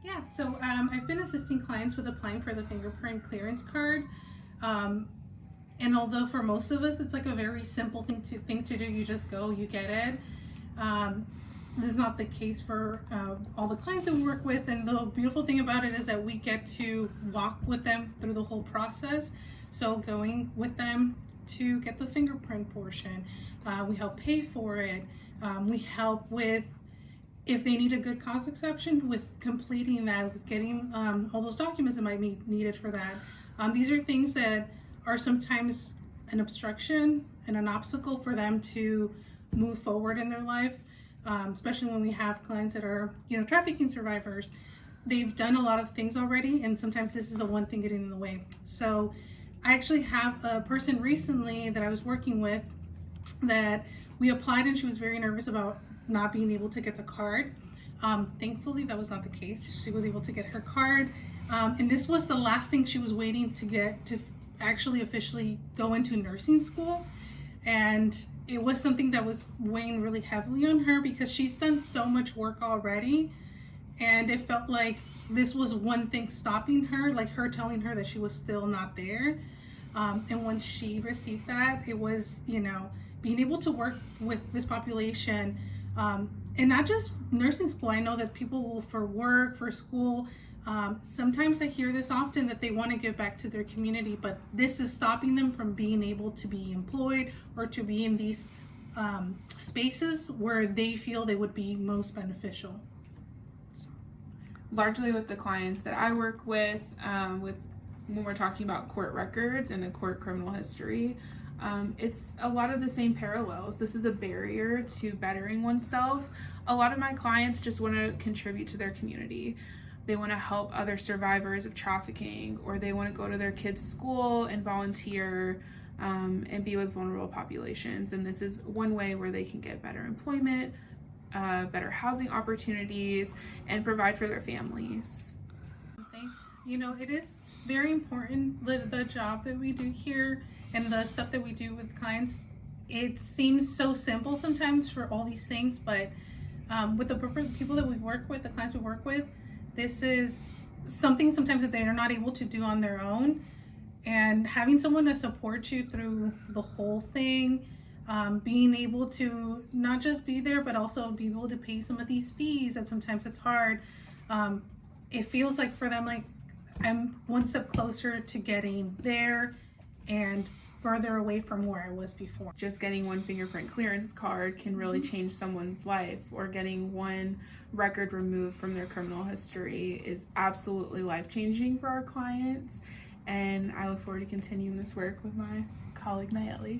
Yeah, so I've been assisting clients with applying for the fingerprint clearance card. Um, and although for most of us it's like a very simple thing to do, you just go, you get it. Um, this is not the case for all the clients that we work with, and the beautiful thing about it is that we get to walk with them through the whole process. So going with them to get the fingerprint portion, we help pay for it. We help with if they need a good cause exception with completing that, with getting all those documents that might be needed for that. These are things that are sometimes an obstruction and an obstacle for them to move forward in their life, especially when we have clients that are, trafficking survivors. They've done a lot of things already, and sometimes this is the one thing getting in the way. So I actually have a person recently that I was working with that we applied, and she was very nervous about not being able to get the card. Thankfully, that was not the case. She was able to get her card, and this was the last thing she was waiting to get to actually officially go into nursing school. And it was something that was weighing really heavily on her because she's done so much work already, and it felt like this was one thing stopping her, like her telling her that she was still not there. And when she received that, it was, being able to work with this population, and not just nursing school. I know that people will, for work, for school, sometimes I hear this often that they want to give back to their community, but this is stopping them from being able to be employed or to be in these spaces where they feel they would be most beneficial. Largely with the clients that I work with when we're talking about court records and a court criminal history, it's a lot of the same parallels. This is a barrier to bettering oneself. A lot of my clients just want to contribute to their community. They want to help other survivors of trafficking, or they want to go to their kids' school and volunteer and be with vulnerable populations. And this is one way where they can get better employment, better housing opportunities, and provide for their families. It is very important, the job that we do here and the stuff that we do with clients. It seems so simple sometimes for all these things, but with the people that we work with, the clients we work with, this is something sometimes that they're not able to do on their own. And having someone to support you through the whole thing, being able to not just be there, but also be able to pay some of these fees, and sometimes it's hard. It feels like for them, like I'm one step closer to getting there and further away from where I was before. Just getting one fingerprint clearance card can really change someone's life, or getting one record removed from their criminal history is absolutely life-changing for our clients. And I look forward to continuing this work with my colleague Nallely.